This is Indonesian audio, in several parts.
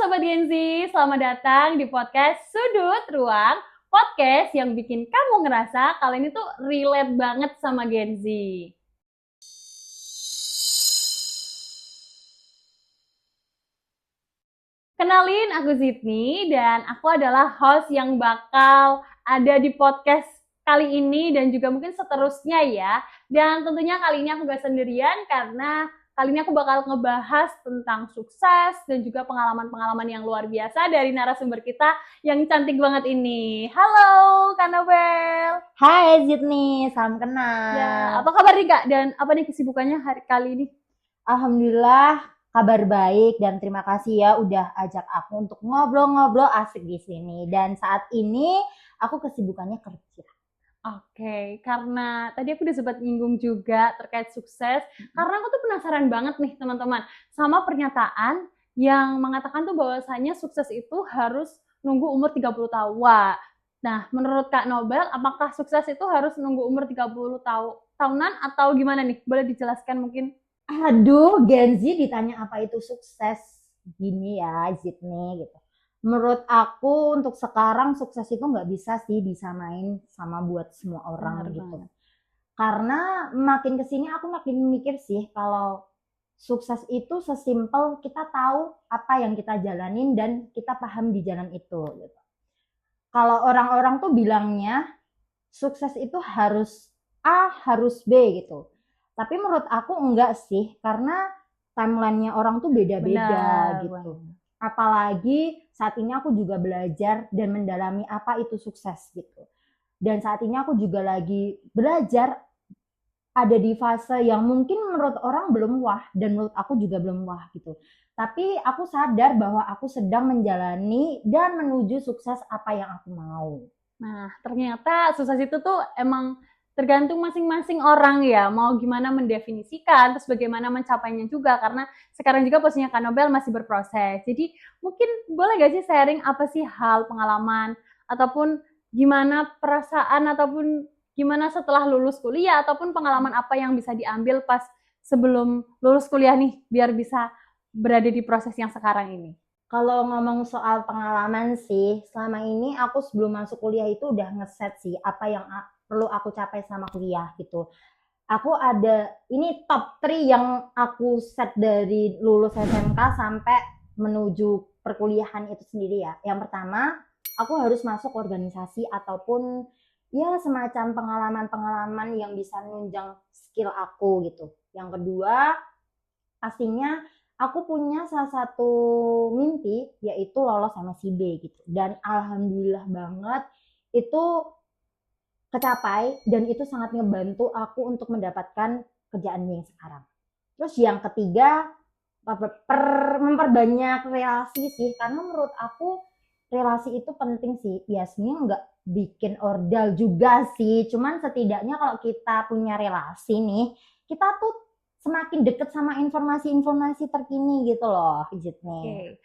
Sobat Gen Z, selamat datang di podcast Sudut Ruang, podcast yang bikin kamu ngerasa kalau ini tuh relate banget sama Gen Z. Kenalin, aku Zidni dan aku adalah host yang bakal ada di podcast kali ini dan juga mungkin seterusnya ya. Dan tentunya kali ini aku gak sendirian karena kali ini aku bakal ngebahas tentang sukses dan juga pengalaman-pengalaman yang luar biasa dari narasumber kita yang cantik banget ini. Halo Kak Nobel. Hai Zidni, salam kenal. Ya, apa kabar nih Kak? Dan apa nih kesibukannya hari kali ini? Alhamdulillah kabar baik dan terima kasih ya udah ajak aku untuk ngobrol-ngobrol asik di sini. Dan saat ini aku kesibukannya kerja. Oke, karena tadi aku udah sempat nyinggung juga terkait sukses, karena aku tuh penasaran banget nih teman-teman, sama pernyataan yang mengatakan tuh bahwasanya sukses itu harus nunggu umur 30 tahun. Wah, nah menurut Kak Nobel, apakah sukses itu harus nunggu umur 30 tahunan atau gimana nih? Boleh dijelaskan mungkin? Aduh, Gen Z ditanya apa itu sukses? Gini ya Zidni gitu. Menurut aku untuk sekarang sukses itu nggak bisa sih disamain sama buat semua orang Benar gitu. banget. Karena makin kesini aku makin mikir sih kalau sukses itu sesimpel kita tahu apa yang kita jalanin dan kita paham di jalan itu gitu. Kalau orang-orang tuh bilangnya sukses itu harus A, harus B gitu. Tapi menurut aku enggak sih, karena timeline-nya orang tuh beda-beda Benar gitu. banget. Apalagi saat ini aku juga belajar dan mendalami apa itu sukses gitu. Dan saat ini aku juga lagi belajar ada di fase yang mungkin menurut orang belum wah dan menurut aku juga belum wah gitu. Tapi aku sadar bahwa aku sedang menjalani dan menuju sukses apa yang aku mau. Nah, ternyata sukses itu tuh emang tergantung masing-masing orang ya, mau gimana mendefinisikan, terus bagaimana mencapainya juga, karena sekarang juga posisinya Kak Nobel masih berproses. Jadi mungkin boleh gak sih sharing apa sih hal pengalaman, ataupun gimana perasaan, ataupun gimana setelah lulus kuliah, ataupun pengalaman apa yang bisa diambil pas sebelum lulus kuliah nih, biar bisa berada di proses yang sekarang ini. Kalau ngomong soal pengalaman sih, selama ini aku sebelum masuk kuliah itu udah ngeset sih apa yang perlu aku capai sama kuliah gitu. Aku ada ini top 3 yang aku set dari lulus SMK sampai menuju perkuliahan itu sendiri ya. Yang pertama, aku harus masuk organisasi ataupun ya semacam pengalaman-pengalaman yang bisa nunjang skill aku gitu. Yang kedua, pastinya aku punya salah satu mimpi yaitu lolos MSIB gitu. Dan alhamdulillah banget itu kecapai dan itu sangat ngebantu aku untuk mendapatkan kerjaan yang sekarang. Terus yang ketiga, memperbanyak relasi sih, karena menurut aku relasi itu penting sih. Ya sebenarnya nggak bikin ordal juga sih, cuman setidaknya kalau kita punya relasi nih, kita tuh semakin deket sama informasi-informasi terkini gitu loh, Jitnya. Oke,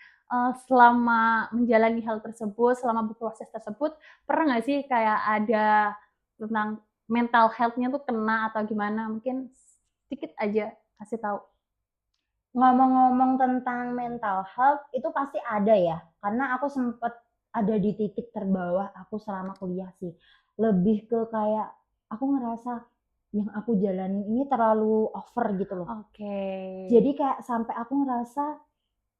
selama menjalani hal tersebut, selama berproses tersebut, pernah nggak sih kayak ada tentang mental health-nya tuh kena atau gimana? Mungkin sedikit aja kasih tahu. Ngomong-ngomong tentang mental health itu pasti ada ya, karena aku sempet ada di titik terbawah aku selama kuliah sih. Lebih ke kayak aku ngerasa yang aku jalanin ini terlalu over gitu loh. Oke. Jadi kayak sampai aku ngerasa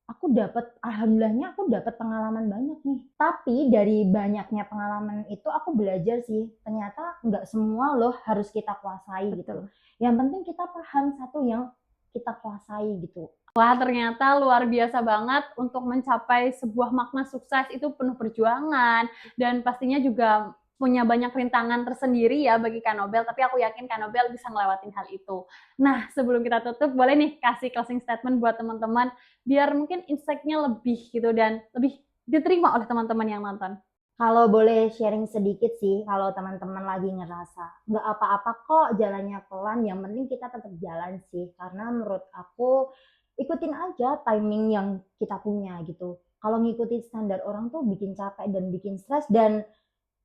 aku dapat alhamdulillahnya aku dapat pengalaman banyak nih. Tapi dari banyaknya pengalaman itu aku belajar sih, ternyata nggak semua loh harus kita kuasai gitu. Betul. Yang penting kita paham satu yang kita kuasai gitu. Wah, ternyata luar biasa banget untuk mencapai sebuah makna sukses itu penuh perjuangan dan pastinya juga punya banyak rintangan tersendiri ya bagi Kak Nobel, tapi aku yakin Kak Nobel bisa ngelewatin hal itu. Nah, sebelum kita tutup, boleh nih kasih closing statement buat teman-teman biar mungkin insight-nya lebih gitu dan lebih diterima oleh teman-teman yang nonton. Kalau boleh sharing sedikit sih, kalau teman-teman lagi ngerasa nggak apa-apa kok jalannya pelan, yang penting kita tetap jalan sih. Karena menurut aku ikutin aja timing yang kita punya gitu. Kalau ngikutin standar orang tuh bikin capek dan bikin stres dan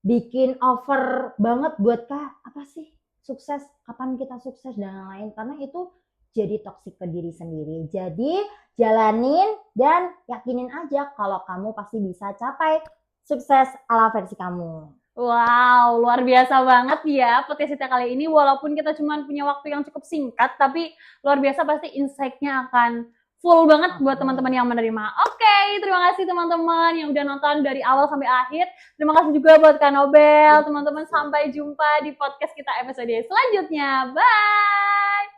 bikin over banget buat kah apa sih sukses, kapan kita sukses dan lain-lain. Karena itu jadi toksik ke diri sendiri. Jadi jalanin dan yakinin aja kalau kamu pasti bisa capai sukses ala versi kamu. Wow, luar biasa banget ya podcast kita kali ini. Walaupun kita cuma punya waktu yang cukup singkat, tapi luar biasa pasti insight-nya akan full banget buat teman-teman yang menerima. Oke, terima kasih teman-teman yang udah nonton dari awal sampai akhir. Terima kasih juga buat Kak Nobel. Teman-teman, sampai jumpa di podcast kita episode selanjutnya. Bye!